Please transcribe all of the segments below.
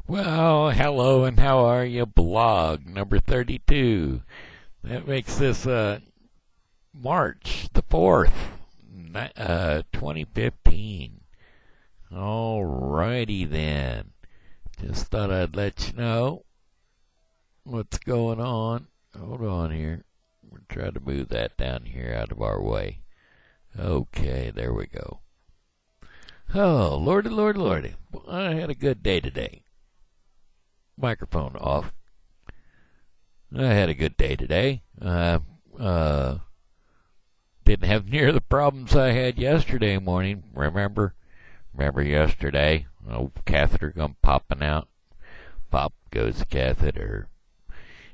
Well, hello and how are you? Blog number 32. That makes this March the 4th, 2015. Alrighty then. Just thought I'd let you know what's going on. Hold on here. We'll try to move that down here out of our way. Okay, there we go. Oh, lordy, lordy, lordy. I had a good day today. Microphone off. I had a good day today. Didn't have near the problems I had yesterday morning. Remember yesterday? Oh, catheter come popping out. Pop goes the catheter.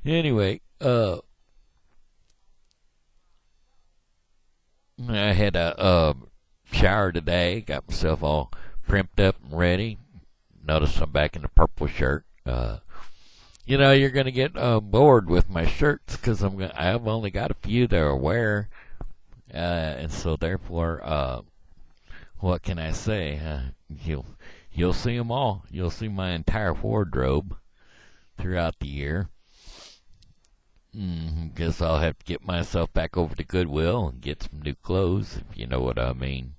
Anyway, I had a shower today. Got myself all primped up and ready. Notice I'm back in the purple shirt. You're gonna get bored with my shirts because I've only got a few that I wear, and so therefore, what can I say? You'll see them all. You'll see my entire wardrobe throughout the year. Guess I'll have to get myself back over to Goodwill and get some new clothes, if you know what I mean.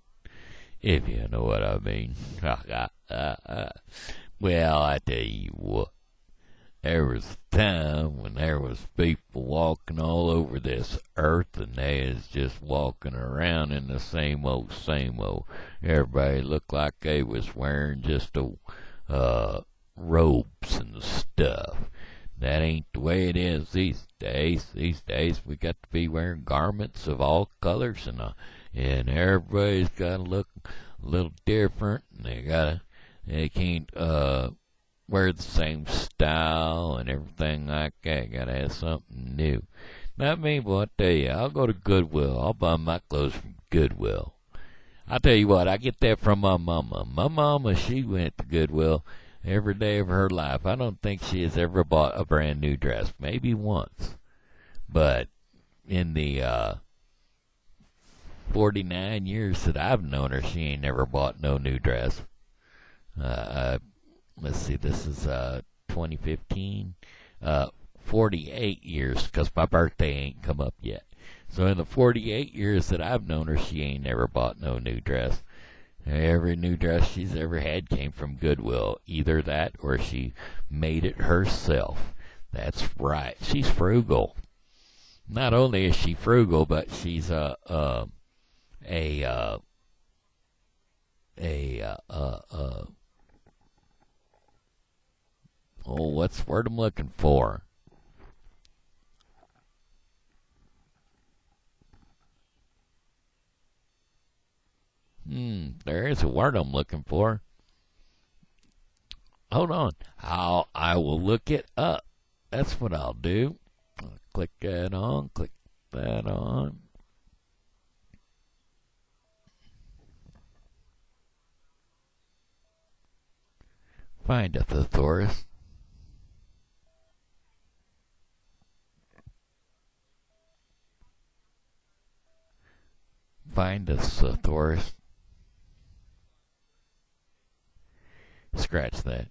If you know what I mean. Well, I tell you what. There was a time when there was people walking all over this earth and they is just walking around in the same old, same old. Everybody looked like they was wearing just robes and stuff. That ain't the way it is these days. These days we got to be wearing garments of all colors and everybody's got to look a little different and they can't wear the same style and everything like that. Gotta have something new. Not me, but I tell you, I'll go to Goodwill. I'll buy my clothes from Goodwill. I tell you what, I get that from my mama. My mama, she went to Goodwill every day of her life. I don't think she has ever bought a brand new dress. Maybe once. But in the 49 years that I've known her, she ain't never bought no new dress. Let's see, this is 2015, 48 years, because my birthday ain't come up yet. So in the 48 years that I've known her, she ain't never bought no new dress. Every new dress she's ever had came from Goodwill. Either that or she made it herself. That's right. She's frugal. Not only is she frugal, but she's oh, what's the word I'm looking for? There is a word I'm looking for. Hold on. I will look it up. That's what I'll do. I'll click that on, click that on. Find a thesaurus. Find a thesaurus. Scratch that.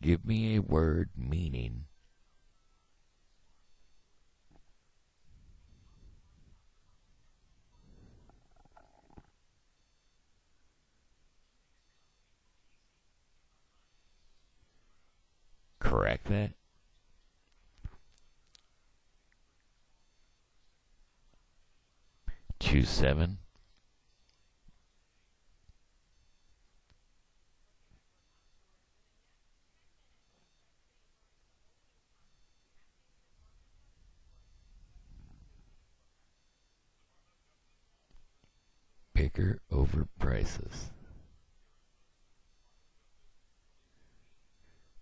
Give me a word meaning. Correct that. Choose 7. Bigger over prices.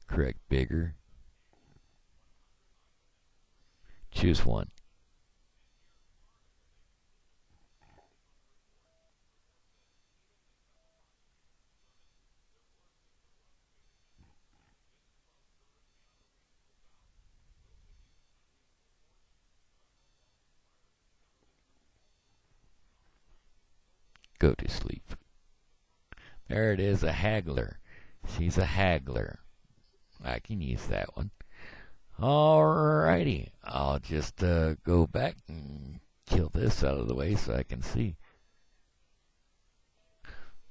Correct, bigger. Choose 1. go to sleep. There it is, a haggler. She's a haggler. I can use that one. Alrighty, I'll just go back and kill this out of the way so I can see.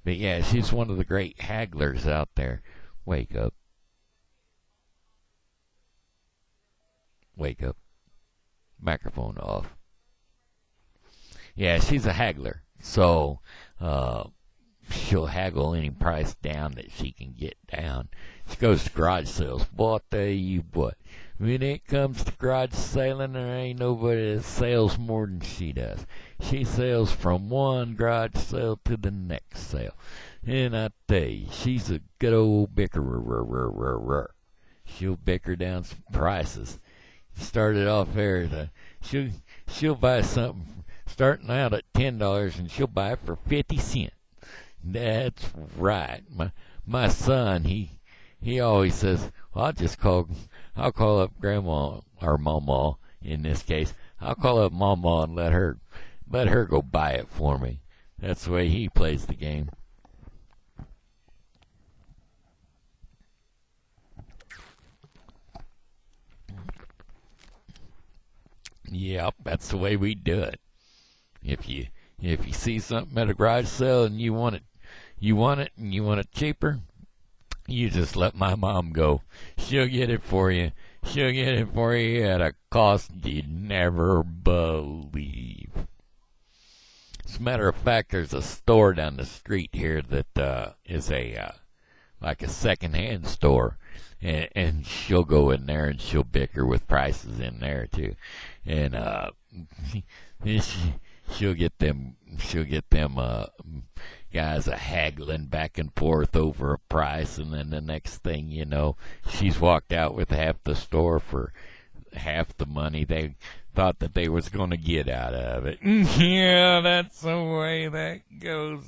But yeah, she's one of the great hagglers out there. Wake up. Wake up. Microphone off. Yeah, she's a haggler. So, she'll haggle any price down that she can get down. She goes to garage sales. Boy, I tell you what, when it comes to garage selling, there ain't nobody that sells more than she does. She sells from one garage sale to the next sale. And I tell you, she's a good old bickerer. She'll bicker down some prices. Started off there, she'll buy something starting out at $10 and she'll buy it for 50 cents. That's right. My son, he always says, well, I'll call up grandma or mama in this case. I'll call up mama and let her go buy it for me. That's the way he plays the game. Yep, that's the way we do it. If you see something at a garage sale and you want it cheaper, you just let my mom go. She'll get it for you. She'll get it for you at a cost you'd never believe. As a matter of fact, there's a store down the street here that is like a second-hand store, and she'll go in there and she'll bicker with prices in there too, and she'll get them guys a haggling back and forth over a price, and then the next thing you know, she's walked out with half the store for half the money they thought that they was going to get out of it. Yeah, that's the way that goes.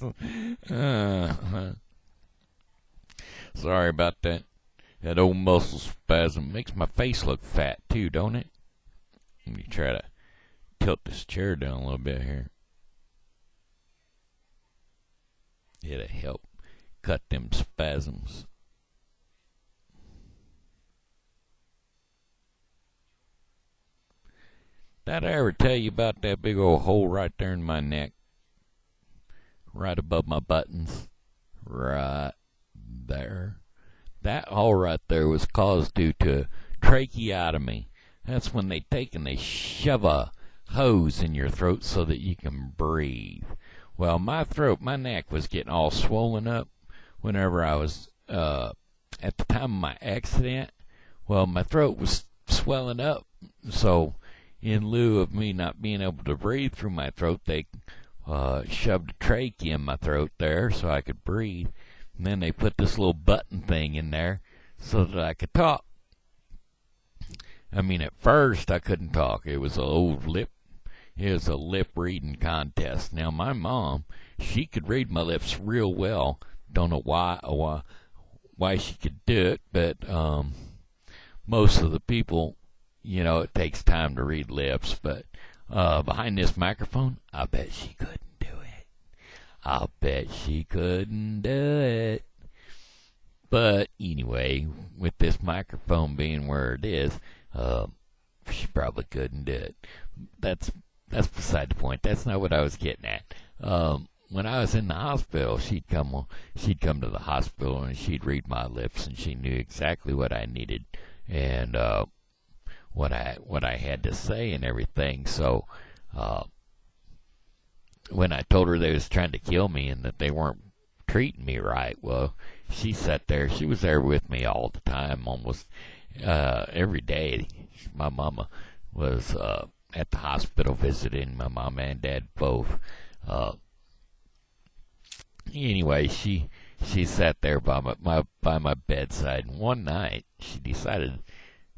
Sorry about that. That old muscle spasm makes my face look fat too, don't it? Let me try to tilt this chair down a little bit here. It'll help cut them spasms. Did I ever tell you about that big old hole right there in my neck? Right above my buttons? Right there. That hole right there was caused due to tracheotomy. That's when they take and they shove a hose in your throat so that you can breathe. Well, my neck was getting all swollen up whenever I was, at the time of my accident. Well, my throat was swelling up, so in lieu of me not being able to breathe through my throat, they shoved a trachea in my throat there so I could breathe. And then they put this little button thing in there so that I could talk. I mean, at first I couldn't talk. It was a lip reading contest. Now, my mom, she could read my lips real well. Don't know why she could do it, but most of the people, it takes time to read lips. But behind this microphone, I bet she couldn't do it. I'll bet she couldn't do it. But anyway, with this microphone being where it is, she probably couldn't do it. That's beside the point. That's not what I was getting at. When I was in the hospital, she'd come to the hospital and she'd read my lips, and she knew exactly what I needed and what I had to say and everything. So when I told her they was trying to kill me and that they weren't treating me right, well, she sat there. She was there with me all the time, almost every day. My mama was at the hospital visiting, my mom and dad both. Anyway, she sat there by my bedside, and one night she decided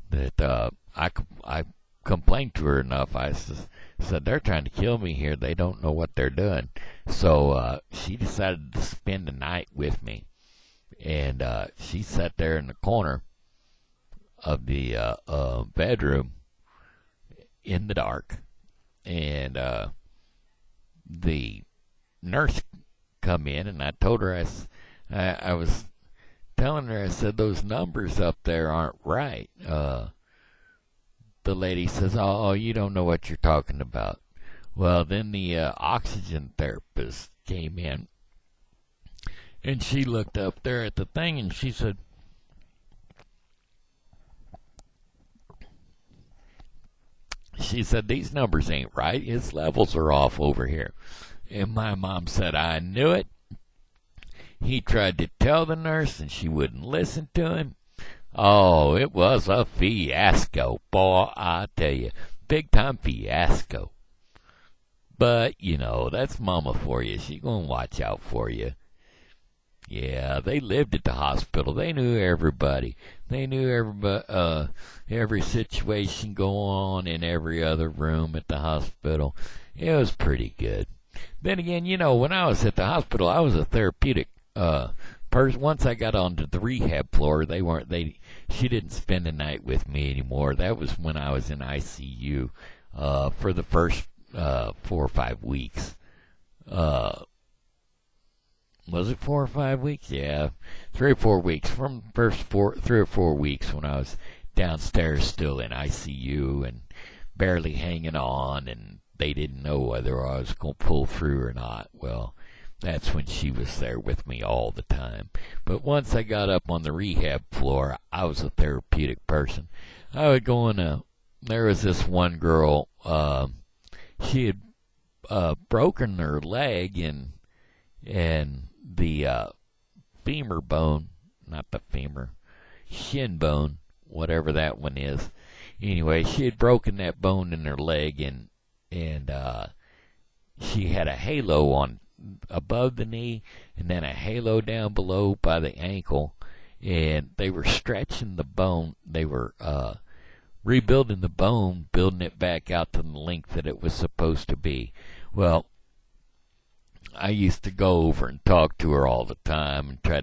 that I complained to her enough. I said, they're trying to kill me here. They don't know what they're doing. So she decided to spend the night with me, and she sat there in the corner of the bedroom in the dark, and the nurse come in, and I told her, I was telling her, I said, those numbers up there aren't right. The lady says, oh, you don't know what you're talking about. Well, then the oxygen therapist came in, and she looked up there at the thing, and she said, these numbers ain't right. His levels are off over here. And my mom said, I knew it. He tried to tell the nurse, and she wouldn't listen to him. Oh, it was a fiasco. Boy, I tell you, big time fiasco. But, you know, that's Mama for you. She gonna watch out for you. Yeah, they lived at the hospital. They knew everybody. They knew every situation going on in every other room at the hospital. It was pretty good. Then again, you know, when I was at the hospital, I was a therapeutic person. Once I got onto the rehab floor, she didn't spend the night with me anymore. That was when I was in ICU for the first 4 or 5 weeks. Was it 4 or 5 weeks? Yeah, 3 or 4 weeks. From the first 3 or 4 weeks when I was downstairs still in ICU and barely hanging on, and they didn't know whether I was going to pull through or not. Well, that's when she was there with me all the time. But once I got up on the rehab floor, I was a therapeutic person. I would go in there was this one girl, she had broken her leg, and the femur bone, not the femur, shin bone, whatever that one is. Anyway, she had broken that bone in her leg, and she had a halo on above the knee, and then a halo down below by the ankle, and they were stretching the bone. They were rebuilding the bone, building it back out to the length that it was supposed to be. Well, I used to go over and talk to her all the time and try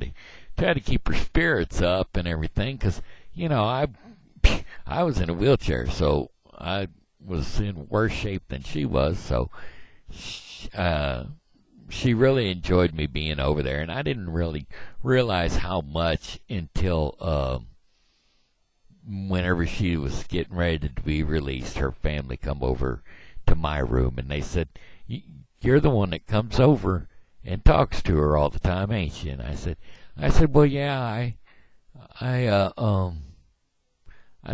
to keep her spirits up and everything, because, you know, I was in a wheelchair, so I was in worse shape than she was. So she really enjoyed me being over there, and I didn't really realize how much until whenever she was getting ready to be released, her family come over to my room, and they said, you're the one that comes over and talks to her all the time, ain't you? And I said, well, yeah, I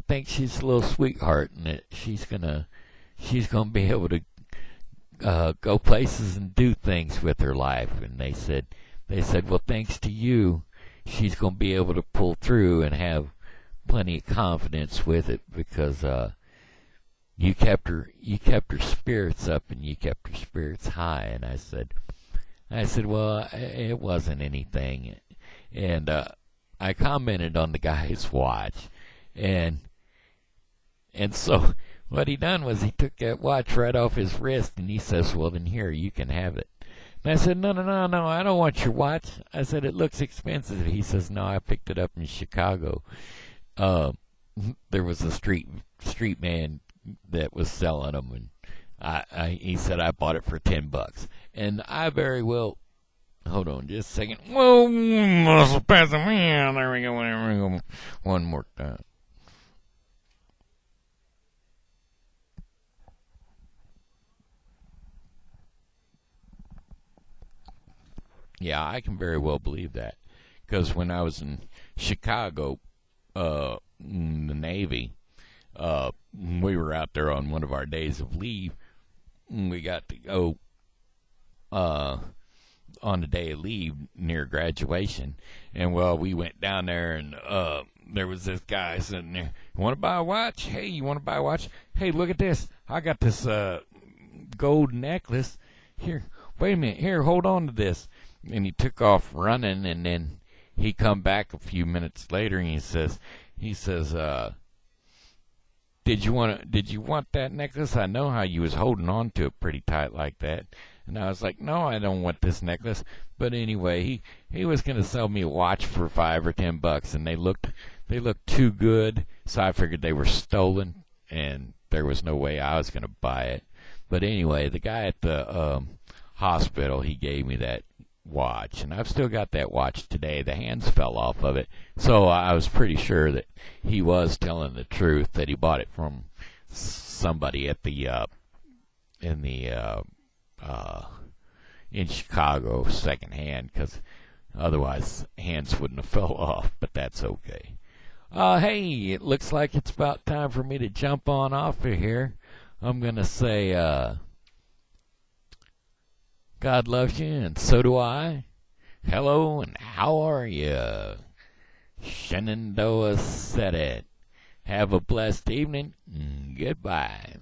think she's a little sweetheart, and that she's gonna be able to go places and do things with her life. And they said, well, thanks to you, she's gonna be able to pull through and have plenty of confidence with it, because you kept her spirits up, and you kept her spirits high. And I said, well, it wasn't anything. And I commented on the guy's watch, and so what he done was he took that watch right off his wrist, and he says, well, then here, you can have it. And I said, no, I don't want your watch. I said, it looks expensive. He says, no, I picked it up in Chicago. There was a street man that was selling them, and he said, I bought it for $10. And I very well, hold on just a second. Whoa, muscle pass them in. There we go. One more time. Yeah, I can very well believe that, because when I was in Chicago, in the Navy, we were out there on one of our days of leave. We got to go on a day of leave near graduation, and well, we went down there, and there was this guy sitting there. You want to buy a watch? Hey, you want to buy a watch? Hey, look at this. I got this gold necklace. Here, wait a minute. Here, hold on to this. And he took off running, and then he come back a few minutes later, and he says, did you want that necklace? I know how you was holding on to it pretty tight like that. And I was like, no, I don't want this necklace. But anyway, he was going to sell me a watch for $5 or $10, and they looked too good, so I figured they were stolen, and there was no way I was going to buy it. But anyway, the guy at the hospital, he gave me that watch, and I've still got that watch today. The hands fell off of it, so I was pretty sure that he was telling the truth, that he bought it from somebody at the in Chicago secondhand, because otherwise hands wouldn't have fell off. But that's okay. Hey, it looks like it's about time for me to jump on off of here. I'm gonna say God loves you, and so do I. Hello, and how are you? Shenandoah said it. Have a blessed evening. Goodbye.